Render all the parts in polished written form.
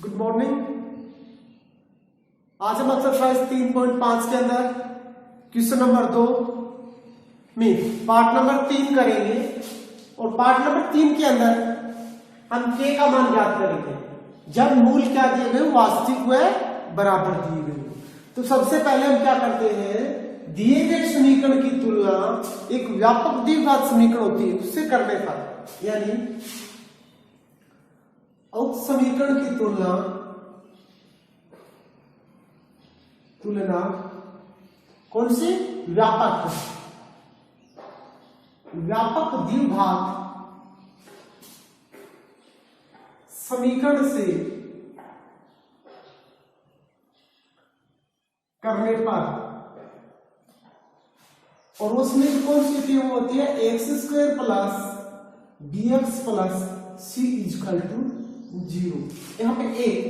Good morning. आज हम exercise 3.5 के अंदर क्वेश्चन नंबर 2 में पार्ट नंबर 3 करेंगे और पार्ट नंबर 3 के अंदर हम के का मान ज्ञात करेंगे जब मूल क्या दिए गए वास्तविक व बराबर दिए गए। तो सबसे पहले हम क्या करते हैं, दिए गए समीकरण की तुलना एक व्यापक द्विघात समीकरण होती है उससे करने पर, यानी उक्त समीकरण की तुलना कौन सी व्यापक द्विघात समीकरण से करने पर, और उसमें कौन सी टीम होती है x² plus bx plus c equal to 0। यहाँ पे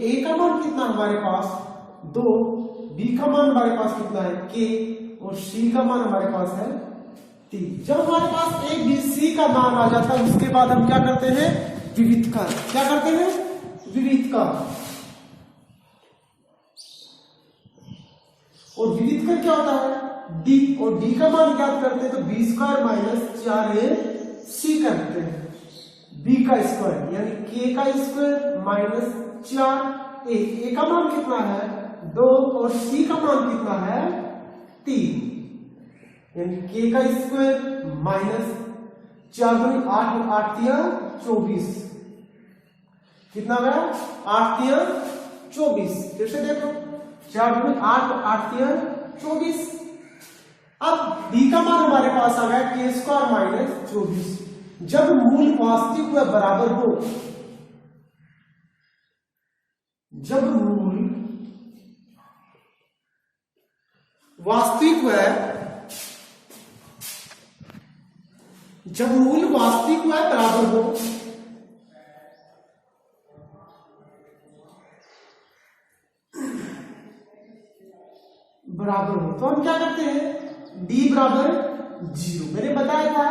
a का मान कितना हमारे पास 2, b का मान हमारे पास कितना है k और c का मान हमारे पास है 3। जब हमारे पास a b c का मान आ जाता है उसके बाद हम क्या करते हैं, विविधकर। क्या करते हैं, विविधकर। और विविधकर क्या होता है, d, और d का मान ज्ञात करते हैं तो b² माइनस 4ac करते हैं, b का स्क्वायर यानी k का स्क्वायर माइनस 4a का मान कितना है 2 और c का मान कितना है 3, यानी k का स्क्वायर माइनस 4 दूनी 8 और 8 तिया 24, कितना गया 8 तिया 24। फिर से देखो 4 दूनी 8 और 8 तिया 24। अब b का मान हमारे पास आ गया k² माइनस 24। जब मूल वास्तविक व बराबर हो, जब मूल वास्तविक व बराबर हो, तो हम क्या करते हैं, d बराबर 0। मैंने बताया था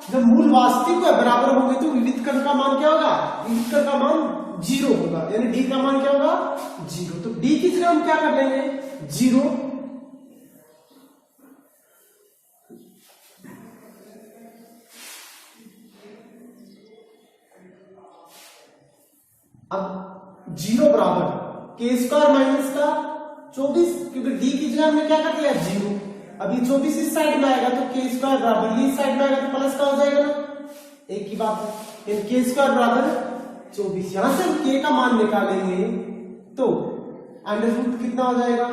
जब मूल वास्तविक व बराबर होंगे तो विविधकर का मान क्या होगा, विविधकर का मान 0 होगा, यानी d का मान क्या होगा 0। तो d की जगह हम क्या कर लेंगे 0। अब 0 बराबर k² माइनस का 24, क्योंकि d की जगह हमने क्या कर दिया 0। अभी 24 इस साइड में आएगा तो k² बराबर इस साइड में आएगा तो प्लस का हो जाएगा ना, एक ही बात है। k² बराबर 24, यहां से हम k का मान निकालेंगे तो अंडर रूट कितना हो जाएगा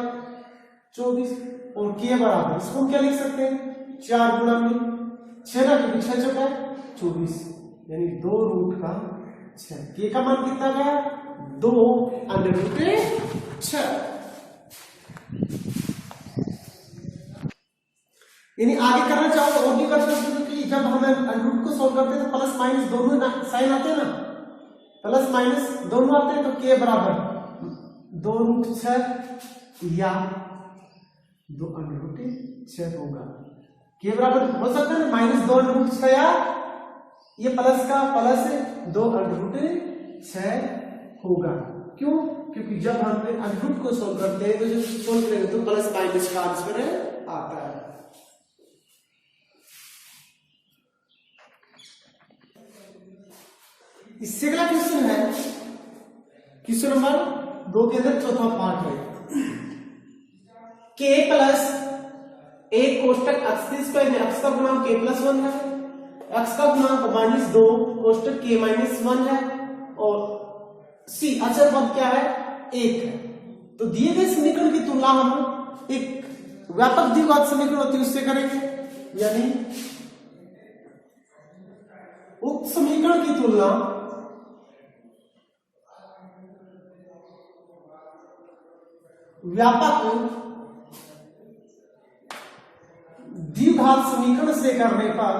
24, और k बराबर इसको हम क्या लिख सकते हैं 4 गुणा में 6 ना, क्योंकि 6 चौका 24, यानी 2 रूट का 6। k का मान कितना गया 2 अंडर रूट 6। यानी आगे करना चाहो तो और भी कर सकते हो, कि जब हम रूट को सोल्व करते हैं तो प्लस माइनस दोनों साइन आते हैं ना, प्लस माइनस दोनों आते हैं, तो k बराबर 2 रूट 6 या 2 अंडर रूट 6 होगा। k बराबर हो सकता है माइनस 2 अंडर रूट 6 या ये प्लस का प्लस 2 अंडर रूट 6 होगा। क्यों, क्योंकि जब हम अंडर रूट को सोल्व करते हैं तो जब सोल्व करेंगे तो प्लस माइनस का आंसर आता है। इससे अगला क्वेश्चन है, क्वेश्चन नंबर 2 के अंदर चौथा पार्ट है, k प्लस 1 कोष्टक x² में x का गुणांक k प्लस 1 है, x का गुणांक -2 कोष्टक k माइनस 1 है, और c अचर पद क्या है 1 है। तो दिए गए समीकरण की तुलना हम एक व्यापक द्विघात समीकरण होती है उससे करेंगे, यानी उक्त समीकरण की तुलना व्यापक द्विघात समीकरण से करने पर,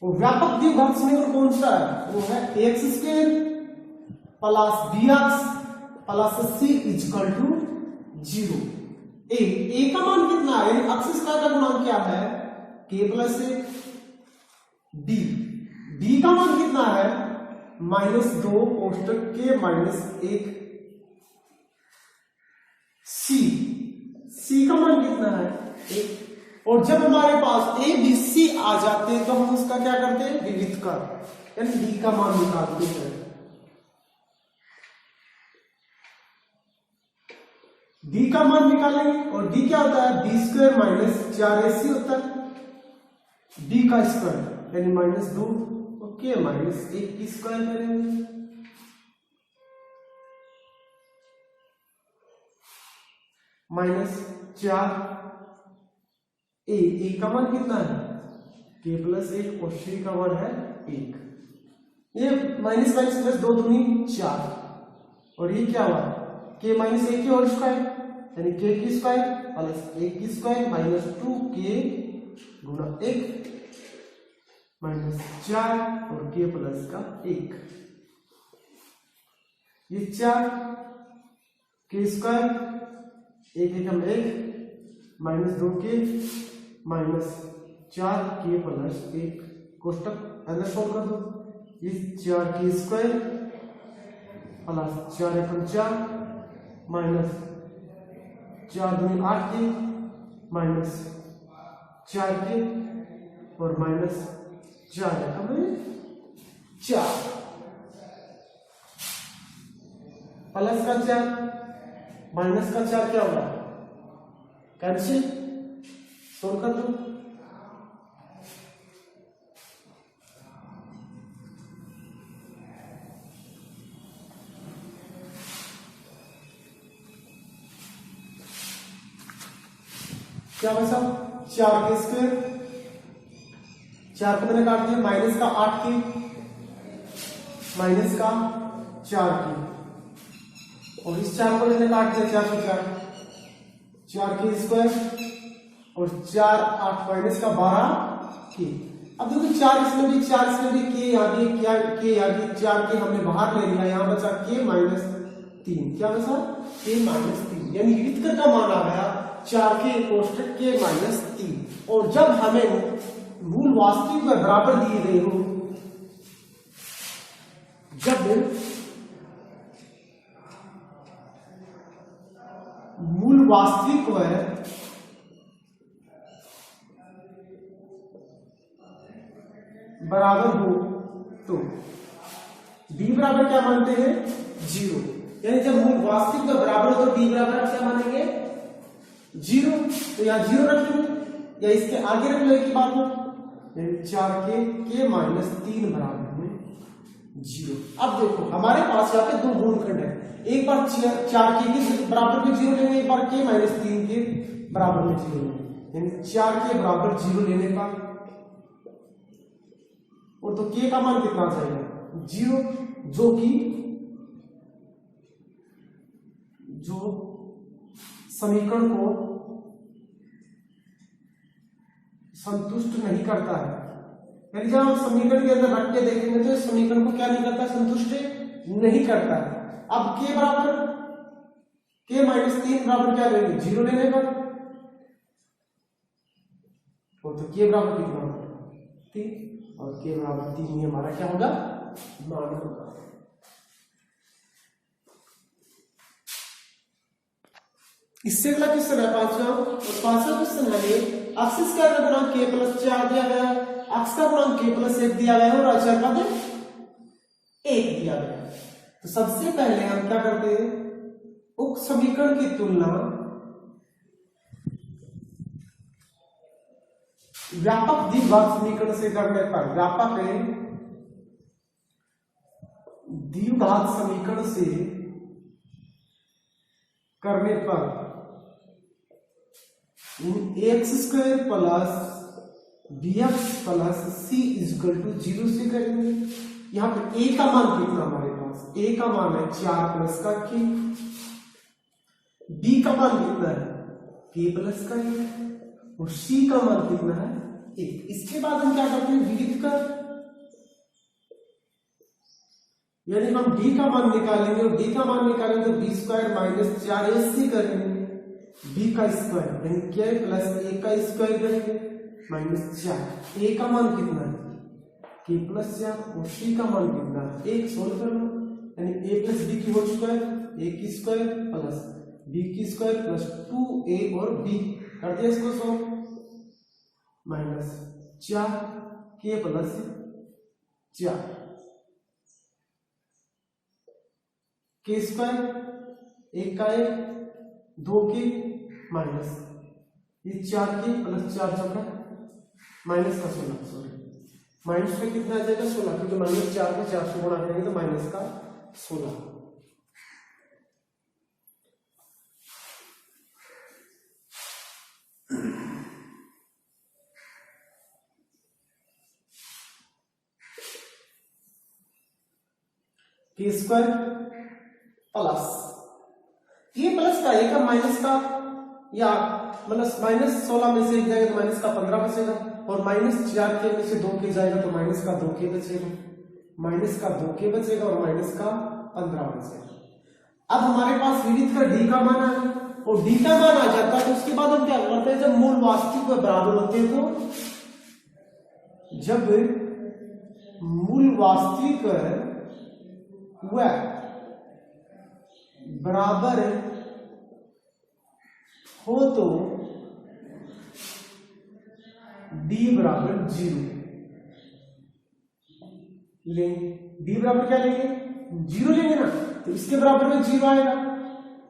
व्यापक द्विघात समीकरण कौन सा है, वो है x² plus bx plus c equal to 0। a का मान कितना है, x² का गुणांक क्या है k प्लस b डी का मान कितना है -2 कोष्टक के -1। सी का मान कितना है 1। और जब हमारे पास ए बी सी आ जाते हैं तो हम उसका क्या करते हैं विविध कर, यानी डी का मान निकालते हैं। डी का मान निकालेंगे और डी क्या होता है b² - 4ac होता है। डी का स्क्वायर यानी -2 और k -1 की स्क्वायर करेंगे। -4 ए का मान कितना है k+1 और c का मान है 1। ये माइनस माइनस प्लस 2 दूनी 4 और ये क्या हुआ k -1 की होल स्क्वायर यानी k की स्क्वायर प्लस 1 की स्क्वायर -2k गुणा 1 -4 और k प्लस का 1। ये 4 k स्क्वायर 1 एकम 1 -2k -4k प्लस 1 कोष्टक अंदर सोल्व कर दो। ये 4k स्क्वायर प्लस 4 एकम 4 -4 दूनी 8k -4k और -4 एकम 4 प्लस का 4 माइनस का 4 क्या होगा कैंसिल, सोल्व कर दो। क्या बचा 4k स्क्वायर, 4 को मैंने काट दिया माइनस का 8k माइनस का 4k और इस 4 को मैंने काट दिया 4 से 4k स्क्वायर और 4 8 माइनस का 12k। अब देखो 4 इसमें भी 4 इसमें भी k यहाँ भी क्या k यहाँ भी 4k हमने बाहर ले लिया, यहाँ बचा k -3। क्या बचा k -3 यानी विविधकर का मान आ गया 4k कोष्टक k -3। और जब हमें मूल वास्तविक में बराबर दिए गए हो, जब मूल वास्तविक है बराबर हो तो d बराबर क्या मानते हैं 0, यानी जब मूल वास्तविक में बराबर हो तो d बराबर आप क्या मानेंगे 0। तो यहाँ 0 रख लेंगे या इसके आगे रख लेने की बात हो, 4k k -3 बराबर में 0। अब देखो हमारे पास यहाँ पे दो गुणनखंड है, एक बार 4k के बराबर में 0 लेंगे, एक बार k -3 के बराबर में 0 लेंगे, यानी 4k बराबर 0 लेने का। और तो k का मान कितना जाएगा 0, जो समीकरण को संतुष्ट नहीं करता है। यानी जब हम समीकरण के अंदर रख के देखेंगे तो इस समीकरण को क्या नहीं करता, संतुष्ट नहीं करता है। अब k बराबर k -3 बराबर क्या लेंगे 0 लेने का, और तो k बराबर कितना होगा 3 और k बराबर 3 ही हमारा क्या होगा मान होगा। इससे अगला क्वेश्चन है पांचवा क्वेश्चन है अक्ष का गुणांक k + 4 दिया गया है, अक्ष का गुणांक k + 1 दिया गया है और अचर पद 1 दिया गया है। तो सबसे पहले हम क्या करते हैं, उक्त समीकरण की तुलना व्यापक द्विघात समीकरण से करने पर, व्यापक है द्विघात समीकरण से करने पर x² + bx + c = 0 से करेंगे। यहाँ पे a का मान कितना हमारे पास, a का मान है 4 + का k, b का मान कितना है k + का 1 और c का मान कितना है 1। इसके बाद हम क्या करते हैं विविध कर, यानी हम d का मान निकालेंगे और d का मान निकालेंगे तो b² - 4ac करेंगे, b का स्क्वायर यानी k + a का स्क्वायर करेंगे -4। a का मान कितना है के प्लस 4 और सी का मान कितना है 1 सोल्व कर लो, यानी ए प्लस बी की होल स्क्वायर ए की स्क्वायर प्लस बी की स्क्वायर प्लस 2a और b कर दिया इसको सोल्व, माइनस 4 के प्लस 4 के स्क्वायर 1 का 1 2 के माइनस ये 4 के प्लस 4 चौका माइनस का 16, सॉरी माइनस में कितना आ जाएगा 16, क्योंकि माइनस 4 में 4 से गुणा करेंगे तो माइनस का 16। के स्क्वायर प्लस ये प्लस का एक माइनस का या मतलब माइनस 16 में से एक जाएगा तो माइनस का 15 बचेगा, और माइनस 4 के में से 2 के जाएगा तो माइनस का 2 के बचेगा, माइनस का 2 के बचेगा और माइनस का 15 बचेगा। अब हमारे पास विविध का डी का मान है और डी का मान आ जाता है तो उसके बाद हम क्या करते हैं, जब मूल वास्तविक व बराबर होते हैं तो जब मूल वास्तविक व बराबर हो तो d बराबर 0 लेंगे, d बराबर क्या लेंगे 0 लेंगे ना, तो इसके बराबर में 0 आएगा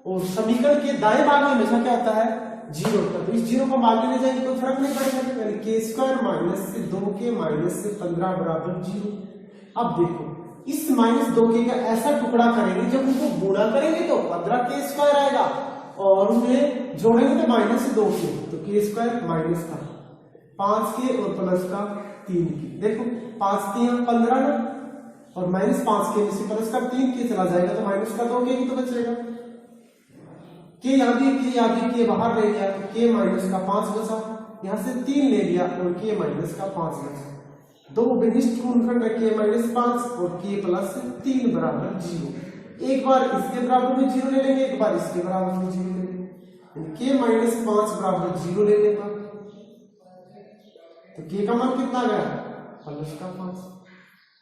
और समीकरण के दाएं भाग में हमेशा क्या होता है 0 होता है, तो इस 0 को हम आगे ले जाएंगे कोई फर्क नहीं पड़ेगा, यानी के स्क्वायर माइनस से 2 के माइनस से 15 बराबर 0। अब देखो इस माइनस 2 के का ऐसा टुकड़ा करेंगे जब उनको गुणा करेंगे तो 15 के स्क्वायर आएगा और उन्हें जोड़ेंगे तो माइनस से 2 के, तो के स्क्वायर माइनस का 5 के और प्लस का 3 के, देखो 5 3 15 ना और माइनस 5 के में से प्लस का 3 के चला जाएगा तो माइनस का 2 के ही तो बचेगा, के यहाँ भी के बाहर ले लिया तो के माइनस का 5 बचा, यहाँ से 3 ले लिया और के माइनस का 5 बचा, दो विनिष्ट गुणनखंड है के माइनस 5 और के प्लस 3 बराबर 0। एक बार इसके बराबर में 0 ले लेंगे, एक बार इसके बराबर में 0 ले लेंगे, के माइनस 5 बराबर 0 ले लेगा तो के का मान कितना आ गया प्लस का 5,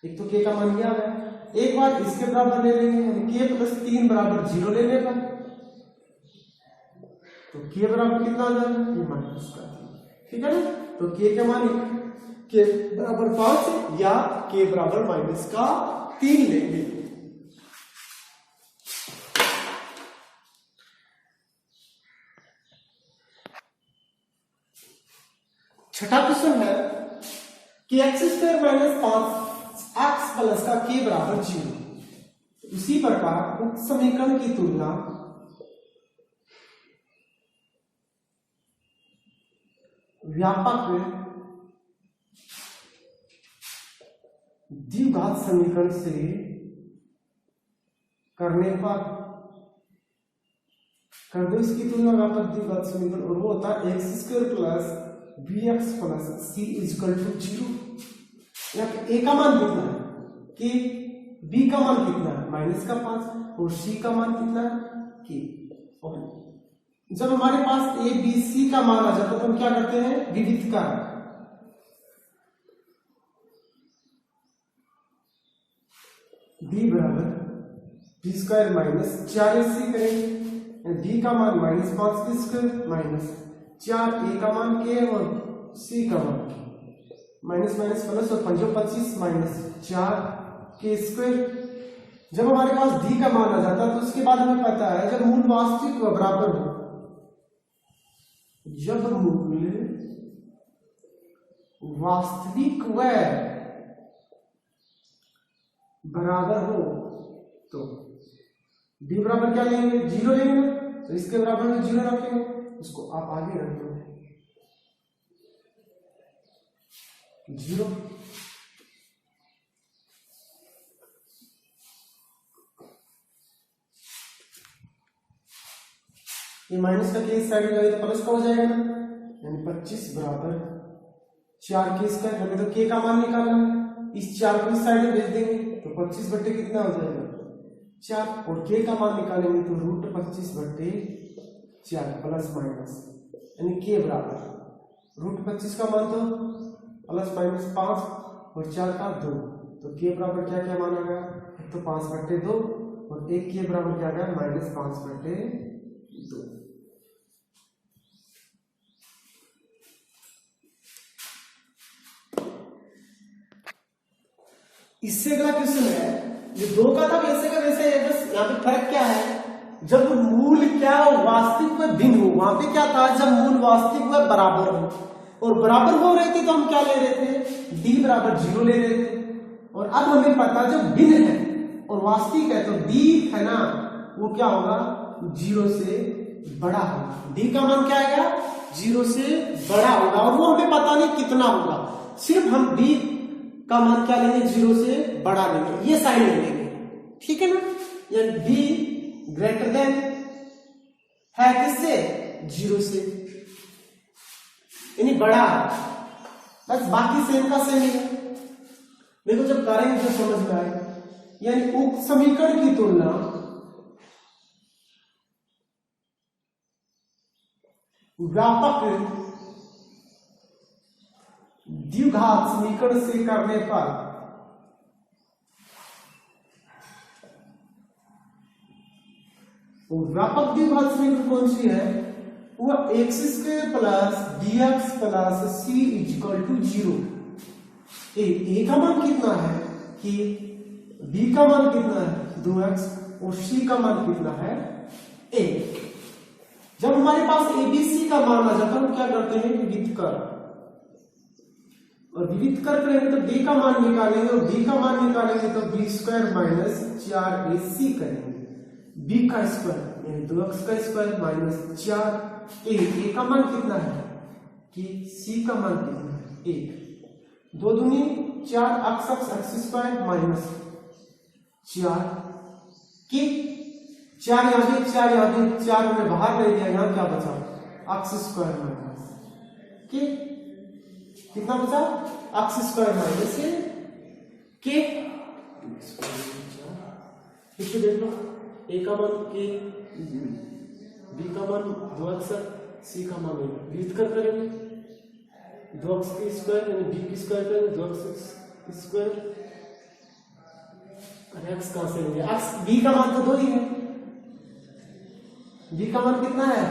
एक तो के का मान क्या है, एक बार इसके बराबर ले लेंगे यानी के प्लस 3 बराबर 0 ले लेगा तो के बराबर कितना आ जाएगा ये माइनस का 3, ठीक है ना, तो के का मान के बराबर 5 या के बराबर माइनस का 3 लेंगे। छठा क्वेश्चन है कि x square minus 5 x plus का के बराबर 0। इसी प्रकार उक्त समीकरण की तुलना व्यापक द्विघात समीकरण से करने पर कर दो इसकी तुलना व्यापक द्विघात समीकरण और वो होता है x square plus b x plus c equal to 0। यहाँ ए का मान कितना है कि बी का मान कितना है माइनस का 5 और सी का मान कितना है के, और जब हमारे पास ए बी सी का मान आ जाता है तो हम क्या करते हैं विविध का b बराबर बी स्क्वायर माइनस 4ac करेंगे, b का मान माइनस 5 के स्क्वायर माइनस 4 a का मान k और c का मान k, माइनस माइनस प्लस और 5 25 माइनस 4 के स्क्वायर। जब हमारे पास d का मान आ जाता है तो उसके बाद हमें पता है जब मूल वास्तविक व बराबर हो, जब मूल वास्तविक व बराबर हो तो b बराबर क्या लेंगे 0 लेंगे, तो इसके बराबर में 0 रखेंगे, उसको आप आगे रख दो 0। ये माइनस का केस साइड में जाएगा तो प्लस का हो जाएगा ना, यानी 25 बराबर 4 के स्क्वायर, हमें तो के का मान निकालना है, इस 4 को इस साइड में भेज देंगे तो 25 बट्टे कितना हो जाएगा 4 और के का मान निकालेंगे तो रूट 25 बट्टे 4 प्लस माइनस यानी के बराबर रूट 25 का मान तो प्लस माइनस 5 और 4 का 2, तो k बराबर क्या क्या माना गया, एक तो 5/2 और एक k बराबर क्या गया -5/2। इससे अगला क्वेश्चन है, ये 2 का था वैसे का वैसे है, बस यहाँ पे फर्क क्या है, जब मूल क्या वास्तविक व भिन्न हो, वहां पे क्या था, जब मूल वास्तविक व बराबर हो, और बराबर हो रहे थे तो हम क्या ले रहे थे, d बराबर 0 ले रहे थे। और अब हमें पता जब भिन्न है और वास्तविक है तो d है ना वो क्या होगा, 0 से बड़ा होगा। d का मान क्या आएगा, 0 से बड़ा होगा, और वो हमें पता नहीं कितना होगा, सिर्फ हम d का मान क्या लेंगे, 0 से बड़ा लेंगे, ये साइन ले लेंगे, ठीक है ना। यानी b ग्रेटर देन है किससे, 0 से, यानी बड़ा, बस बाकी सेम का सेम है। देखो जब करेंगे तो समझ में आएगा, यानी उक्त समीकरण की तुलना व्यापक द्विघात समीकरण से करने पर व्यापक द्विघात समीकरण कौन सी है, वह x² plus dx plus c equal to 0। A का मान कितना है कि b का मान कितना है 2x और c का मान कितना है 1। जब हमारे पास abc का मान आ जाता है हम क्या करते हैं, विविध कर, और विविध कर करेंगे तो b का मान निकालेंगे, और b का मान निकालेंगे तो b² माइनस 4ac करेंगे, b का स्क्वायर यानी 2x का स्क्वायर माइनस 4, a का मान कितना है कि c का मान कितना है 1, 2 दूनी 4 x² माइनस 4 की 4 यहाँ भी 4 यहाँ भी 4 हमने बाहर ले लिया, यहाँ क्या बचा x² माइनस के, कितना बचा x² माइनस के, इसे देख लो, a का मान के, b का मान 2x, c का मान 1, विविध कर करेंगे 2x की स्क्वायर यानी b की स्क्वायर करेंगे 2x स्क्वायर, x कहां से लेंगे, x b का मान तो 2 ही है, b का मान कितना है,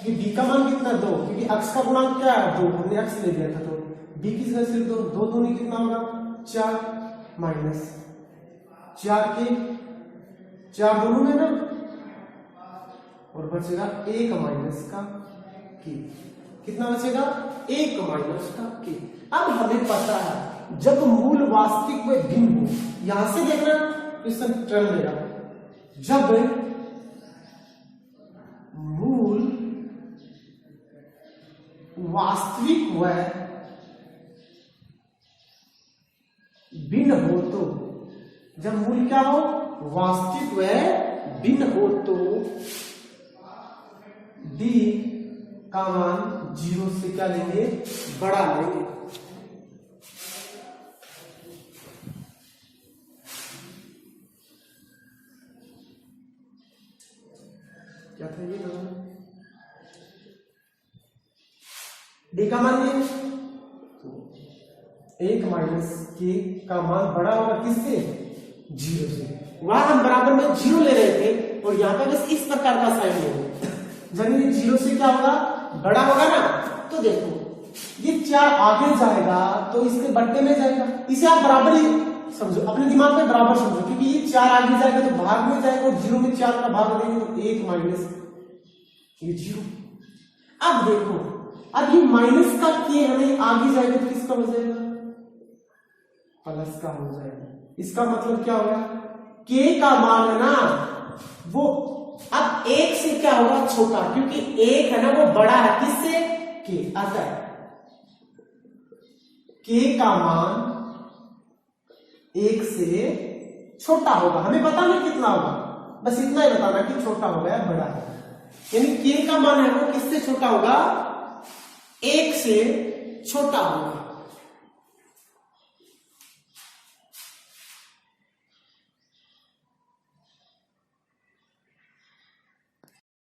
b का मान कितना 2, क्योंकि x का गुणांक क्या है 2, हमने x ले लिया था, तो b की जगह सिर्फ 2 दूनी कितना होगा 4 माइनस 4 के 4 दोनों में ना, और बचेगा 1 माइनस का के, कितना बचेगा 1 माइनस का के। अब हमें पता है जब मूल वास्तविक व भिन्न हो, यहां से देखना क्वेश्चन टर्न लेगा, जब मूल वास्तविक व भिन्न हो तो, जब मूल क्या हो वास्तविक व भिन्न हो तो d का मान 0 से क्या लेंगे, बड़ा लेंगे। क्या था ये, d का मान ले, 1 माइनस के का मान बड़ा होगा किससे 0 से, वहां हम बराबर में 0 ले रहे थे और यहां पर बस इस प्रकार का साइन लेंगे, जब ये 0 से क्या होगा बड़ा होगा ना, तो देखो ये 4 आगे जाएगा तो इसके बट्टे में जाएगा, इसे आप बराबर ही समझो, अपने दिमाग में बराबर समझो, क्योंकि ये 4 आगे जाएगा तो भाग में जाएगा, और 0 में 4 का भाग देंगे तो 1 माइनस ये 0। अब देखो अब ये माइनस का के हमें आगे जाएगा तो किसका हो जाएगा, प्लस का हो जाएगा। इसका मतलब क्या होगा, के का मान है ना वो अब 1 से क्या होगा छोटा, क्योंकि 1 है ना वो बड़ा है किससे, के, अतः के का मान 1 से छोटा होगा, हमें पता नहीं कितना होगा, बस इतना ही बताना कि छोटा होगा या बड़ा है, यानी के का मान है वो किससे छोटा होगा 1 से छोटा होगा।